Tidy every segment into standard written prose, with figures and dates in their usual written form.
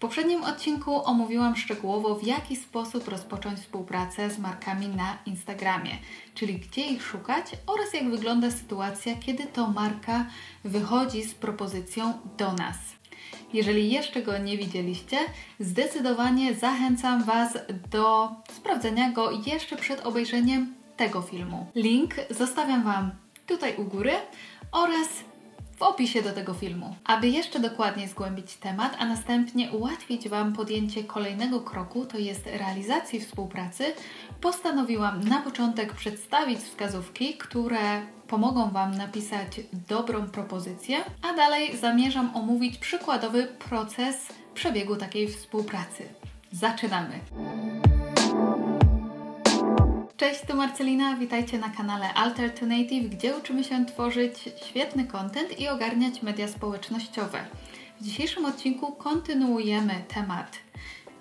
poprzednim odcinku omówiłam szczegółowo, w jaki sposób rozpocząć współpracę z markami na Instagramie, czyli gdzie ich szukać oraz jak wygląda sytuacja, kiedy to marka wychodzi z propozycją do nas. Jeżeli jeszcze go nie widzieliście, zdecydowanie zachęcam Was do sprawdzenia go jeszcze przed obejrzeniem tego filmu. Link zostawiam Wam tutaj u góry oraz w opisie do tego filmu. Aby jeszcze dokładniej zgłębić temat, a następnie ułatwić Wam podjęcie kolejnego kroku, to jest realizacji współpracy, postanowiłam na początek przedstawić wskazówki, które pomogą Wam napisać dobrą propozycję, a dalej zamierzam omówić przykładowy proces przebiegu takiej współpracy. Zaczynamy! Cześć, tu Marcelina, witajcie na kanale Alter to Native, gdzie uczymy się tworzyć świetny content i ogarniać media społecznościowe. W dzisiejszym odcinku kontynuujemy temat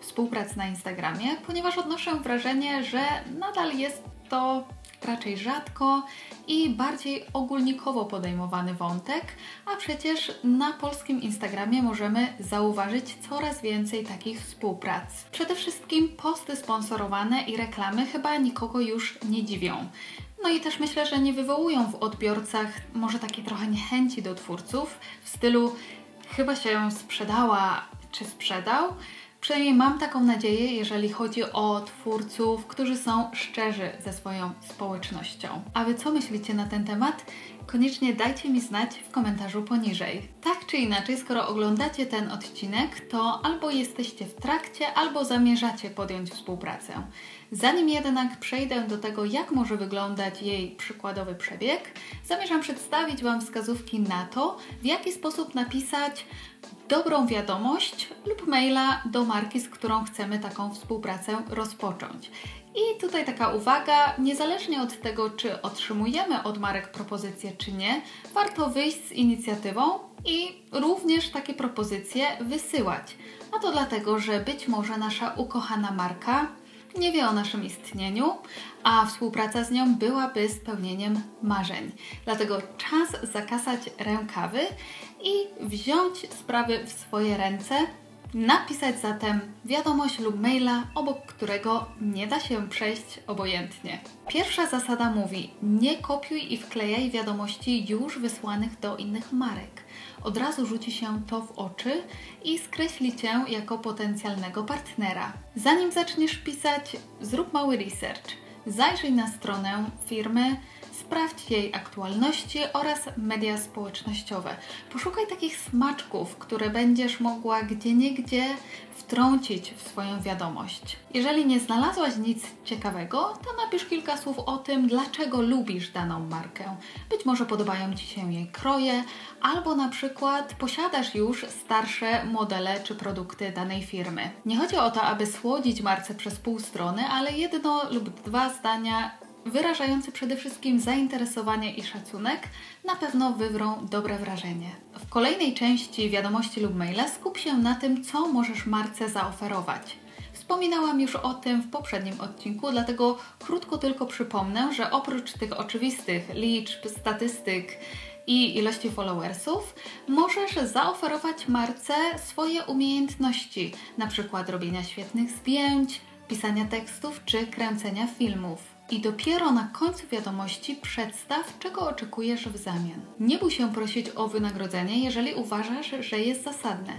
współpracy na Instagramie, ponieważ odnoszę wrażenie, że nadal jest to raczej rzadko i bardziej ogólnikowo podejmowany wątek, a przecież na polskim Instagramie możemy zauważyć coraz więcej takich współprac. Przede wszystkim posty sponsorowane i reklamy chyba nikogo już nie dziwią. No i też myślę, że nie wywołują w odbiorcach może takiej trochę niechęci do twórców w stylu chyba się sprzedała czy sprzedał. Przynajmniej mam taką nadzieję, jeżeli chodzi o twórców, którzy są szczerzy ze swoją społecznością. A Wy co myślicie na ten temat? Koniecznie dajcie mi znać w komentarzu poniżej. Tak czy inaczej, skoro oglądacie ten odcinek, to albo jesteście w trakcie, albo zamierzacie podjąć współpracę. Zanim jednak przejdę do tego, jak może wyglądać jej przykładowy przebieg, zamierzam przedstawić Wam wskazówki na to, w jaki sposób napisać dobrą wiadomość lub maila do marki, z którą chcemy taką współpracę rozpocząć. I tutaj taka uwaga, niezależnie od tego, czy otrzymujemy od marek propozycje, czy nie, warto wyjść z inicjatywą i również takie propozycje wysyłać. A to dlatego, że być może nasza ukochana marka nie wie o naszym istnieniu, a współpraca z nią byłaby spełnieniem marzeń. Dlatego czas zakasać rękawy i wziąć sprawy w swoje ręce, napisać zatem wiadomość lub maila, obok którego nie da się przejść obojętnie. Pierwsza zasada mówi: nie kopiuj i wklejaj wiadomości już wysłanych do innych marek. Od razu rzuci się to w oczy i skreśli Cię jako potencjalnego partnera. Zanim zaczniesz pisać, zrób mały research. Zajrzyj na stronę firmy, sprawdź jej aktualności oraz media społecznościowe. Poszukaj takich smaczków, które będziesz mogła gdzieniegdzie wtrącić w swoją wiadomość. Jeżeli nie znalazłaś nic ciekawego, to napisz kilka słów o tym, dlaczego lubisz daną markę. Być może podobają Ci się jej kroje, albo na przykład posiadasz już starsze modele czy produkty danej firmy. Nie chodzi o to, aby słodzić marce przez pół strony, ale jedno lub dwa zdania wyrażające przede wszystkim zainteresowanie i szacunek na pewno wywrą dobre wrażenie. W kolejnej części wiadomości lub maila skup się na tym, co możesz marce zaoferować. Wspominałam już o tym w poprzednim odcinku, dlatego krótko tylko przypomnę, że oprócz tych oczywistych liczb, statystyk i ilości followersów, możesz zaoferować marce swoje umiejętności, na przykład robienia świetnych zdjęć, pisania tekstów czy kręcenia filmów. I dopiero na końcu wiadomości przedstaw, czego oczekujesz w zamian. Nie bój się prosić o wynagrodzenie, jeżeli uważasz, że jest zasadne.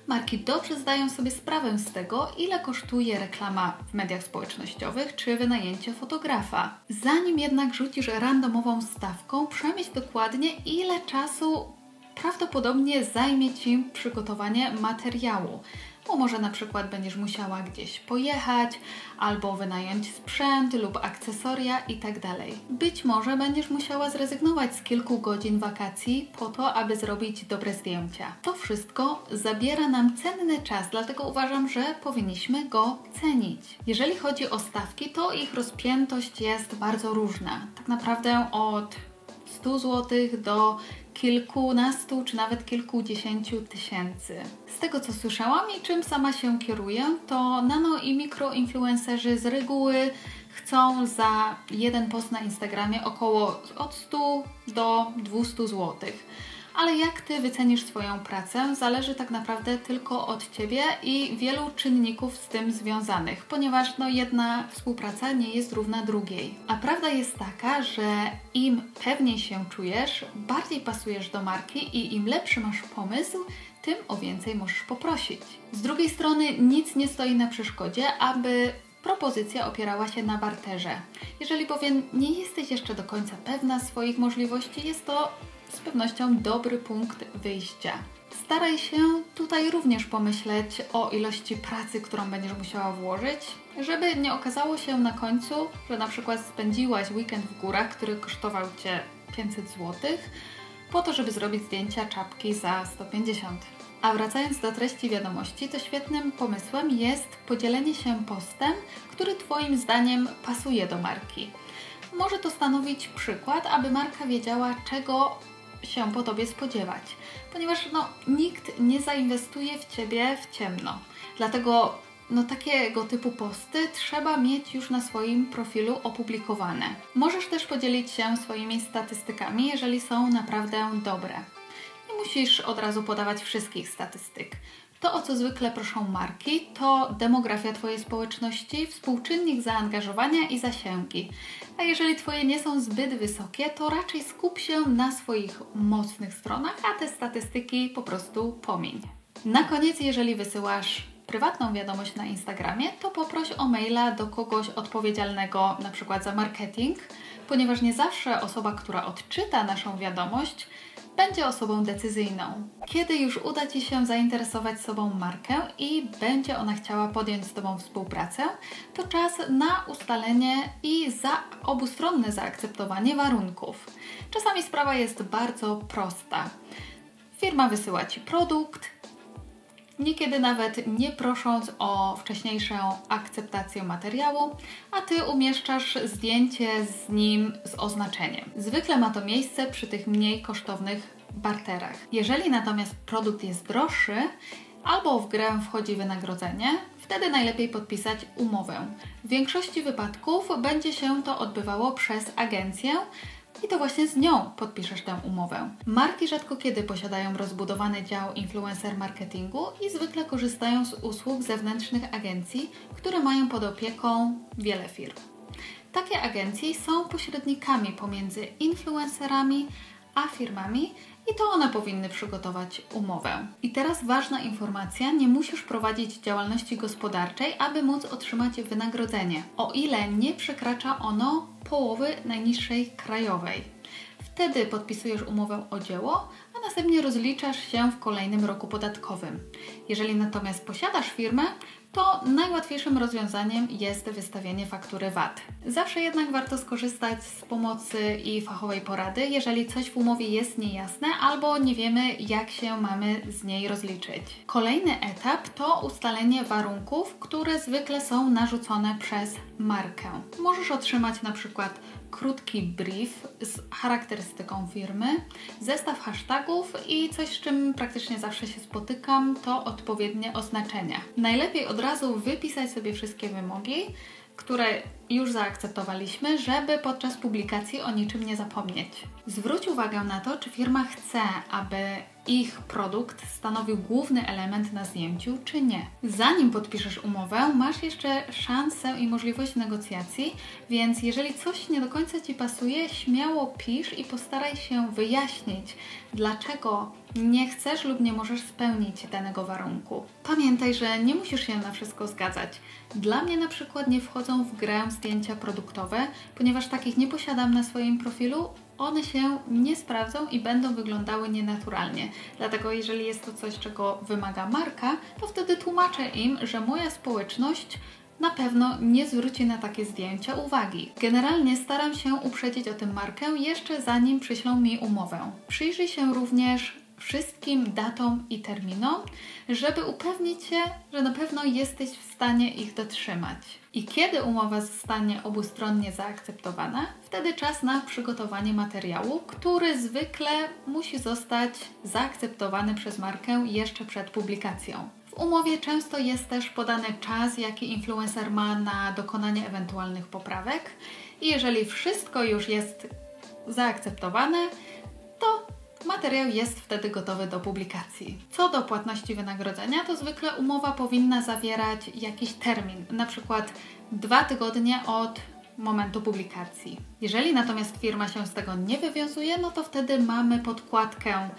Marki dobrze zdają sobie sprawę z tego, ile kosztuje reklama w mediach społecznościowych czy wynajęcie fotografa. Zanim jednak rzucisz randomową stawką, przemyśl dokładnie, ile czasu prawdopodobnie zajmie Ci przygotowanie materiału. Bo może na przykład będziesz musiała gdzieś pojechać, albo wynająć sprzęt lub akcesoria itd. Być może będziesz musiała zrezygnować z kilku godzin wakacji po to, aby zrobić dobre zdjęcia. To wszystko zabiera nam cenny czas, dlatego uważam, że powinniśmy go cenić. Jeżeli chodzi o stawki, to ich rozpiętość jest bardzo różna. Tak naprawdę od 100 zł do kilkunastu czy nawet kilkudziesięciu tysięcy. Z tego co słyszałam i czym sama się kieruję, to nano i mikroinfluencerzy z reguły chcą za jeden post na Instagramie około od 100 do 200 zł. ale jak Ty wycenisz swoją pracę, zależy tak naprawdę tylko od Ciebie i wielu czynników z tym związanych, ponieważ jedna współpraca nie jest równa drugiej. A prawda jest taka, że im pewniej się czujesz, bardziej pasujesz do marki i im lepszy masz pomysł, tym o więcej możesz poprosić. Z drugiej strony nic nie stoi na przeszkodzie, aby propozycja opierała się na barterze. Jeżeli bowiem nie jesteś jeszcze do końca pewna swoich możliwości, jest to z pewnością dobry punkt wyjścia. Staraj się tutaj również pomyśleć o ilości pracy, którą będziesz musiała włożyć, żeby nie okazało się na końcu, że na przykład spędziłaś weekend w górach, który kosztował Cię 500 zł, po to, żeby zrobić zdjęcia czapki za 150. A wracając do treści wiadomości, to świetnym pomysłem jest podzielenie się postem, który Twoim zdaniem pasuje do marki. Może to stanowić przykład, aby marka wiedziała, czego się po Tobie spodziewać, ponieważ nikt nie zainwestuje w Ciebie w ciemno. Dlatego takiego typu posty trzeba mieć już na swoim profilu opublikowane. Możesz też podzielić się swoimi statystykami, jeżeli są naprawdę dobre. Nie musisz od razu podawać wszystkich statystyk. To, o co zwykle proszą marki, to demografia Twojej społeczności, współczynnik zaangażowania i zasięgi. A jeżeli Twoje nie są zbyt wysokie, to raczej skup się na swoich mocnych stronach, a te statystyki po prostu pomiń. Na koniec, jeżeli wysyłasz prywatną wiadomość na Instagramie, to poproś o maila do kogoś odpowiedzialnego na przykład za marketing, ponieważ nie zawsze osoba, która odczyta naszą wiadomość, będzie osobą decyzyjną. Kiedy już uda Ci się zainteresować sobą markę i będzie ona chciała podjąć z Tobą współpracę, to czas na ustalenie i obustronne zaakceptowanie warunków. Czasami sprawa jest bardzo prosta. Firma wysyła Ci produkt, niekiedy nawet nie prosząc o wcześniejszą akceptację materiału, a Ty umieszczasz zdjęcie z nim z oznaczeniem. Zwykle ma to miejsce przy tych mniej kosztownych barterach. Jeżeli natomiast produkt jest droższy, albo w grę wchodzi wynagrodzenie, wtedy najlepiej podpisać umowę. W większości wypadków będzie się to odbywało przez agencję, i to właśnie z nią podpiszesz tę umowę. Marki rzadko kiedy posiadają rozbudowany dział influencer marketingu i zwykle korzystają z usług zewnętrznych agencji, które mają pod opieką wiele firm. Takie agencje są pośrednikami pomiędzy influencerami a firmami i to one powinny przygotować umowę. I teraz ważna informacja, nie musisz prowadzić działalności gospodarczej, aby móc otrzymać wynagrodzenie, o ile nie przekracza ono połowy najniższej krajowej. Wtedy podpisujesz umowę o dzieło, a następnie rozliczasz się w kolejnym roku podatkowym. Jeżeli natomiast posiadasz firmę, to najłatwiejszym rozwiązaniem jest wystawienie faktury VAT. Zawsze jednak warto skorzystać z pomocy i fachowej porady, jeżeli coś w umowie jest niejasne albo nie wiemy, jak się mamy z niej rozliczyć. Kolejny etap to ustalenie warunków, które zwykle są narzucone przez markę. Możesz otrzymać na przykład krótki brief z charakterystyką firmy, zestaw hashtagów i coś, z czym praktycznie zawsze się spotykam, to odpowiednie oznaczenia. Najlepiej od razu wypisać sobie wszystkie wymogi, które już zaakceptowaliśmy, żeby podczas publikacji o niczym nie zapomnieć. Zwróć uwagę na to, czy firma chce, aby ich produkt stanowił główny element na zdjęciu, czy nie. Zanim podpiszesz umowę, masz jeszcze szansę i możliwość negocjacji, więc jeżeli coś nie do końca Ci pasuje, śmiało pisz i postaraj się wyjaśnić, dlaczego nie chcesz lub nie możesz spełnić danego warunku. Pamiętaj, że nie musisz się na wszystko zgadzać. Dla mnie na przykład nie wchodzą w grę zdjęcia produktowe, ponieważ takich nie posiadam na swoim profilu, one się nie sprawdzą i będą wyglądały nienaturalnie. Dlatego jeżeli jest to coś, czego wymaga marka, to wtedy tłumaczę im, że moja społeczność na pewno nie zwróci na takie zdjęcia uwagi. Generalnie staram się uprzedzić o tym markę jeszcze zanim przyślą mi umowę. Przyjrzyj się również wszystkim datom i terminom, żeby upewnić się, że na pewno jesteś w stanie ich dotrzymać. I kiedy umowa zostanie obustronnie zaakceptowana, wtedy czas na przygotowanie materiału, który zwykle musi zostać zaakceptowany przez markę jeszcze przed publikacją. W umowie często jest też podany czas, jaki influencer ma na dokonanie ewentualnych poprawek i jeżeli wszystko już jest zaakceptowane, to materiał jest wtedy gotowy do publikacji. Co do płatności wynagrodzenia, to zwykle umowa powinna zawierać jakiś termin, na przykład 2 tygodnie od momentu publikacji. Jeżeli natomiast firma się z tego nie wywiązuje, no to wtedy mamy podkładkę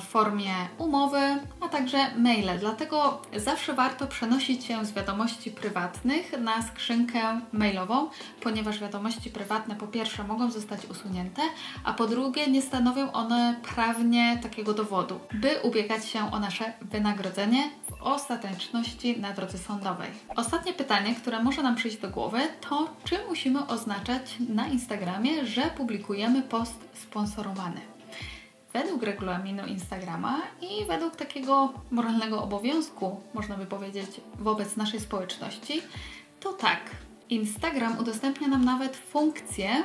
w formie umowy, a także maile. Dlatego zawsze warto przenosić się z wiadomości prywatnych na skrzynkę mailową, ponieważ wiadomości prywatne po pierwsze mogą zostać usunięte, a po drugie nie stanowią one prawnie takiego dowodu, by ubiegać się o nasze wynagrodzenie w ostateczności na drodze sądowej. Ostatnie pytanie, które może nam przyjść do głowy, to czy musimy oznaczać na Instagramie, że publikujemy post sponsorowany. Według regulaminu Instagrama i według takiego moralnego obowiązku, można by powiedzieć, wobec naszej społeczności, to tak. Instagram udostępnia nam nawet funkcję,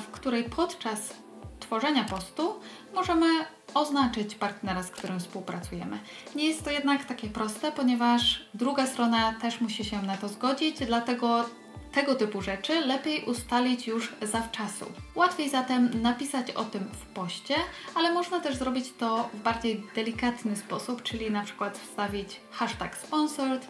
w której podczas tworzenia postu możemy oznaczyć partnera, z którym współpracujemy. Nie jest to jednak takie proste, ponieważ druga strona też musi się na to zgodzić, dlatego tego typu rzeczy lepiej ustalić już zawczasu. Łatwiej zatem napisać o tym w poście, ale można też zrobić to w bardziej delikatny sposób, czyli na przykład wstawić hashtag sponsored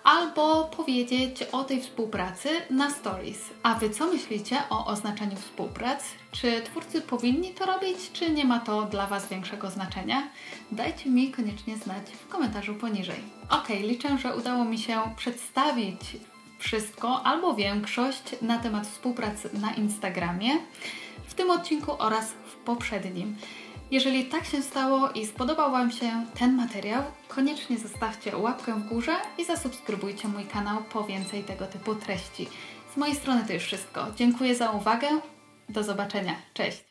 albo powiedzieć o tej współpracy na stories. A Wy co myślicie o oznaczaniu współprac? Czy twórcy powinni to robić, czy nie ma to dla Was większego znaczenia? Dajcie mi koniecznie znać w komentarzu poniżej. Liczę, że udało mi się przedstawić wszystko albo większość na temat współpracy na Instagramie w tym odcinku oraz w poprzednim. Jeżeli tak się stało i spodobał Wam się ten materiał, koniecznie zostawcie łapkę w górze i zasubskrybujcie mój kanał po więcej tego typu treści. Z mojej strony to już wszystko. Dziękuję za uwagę. Do zobaczenia. Cześć!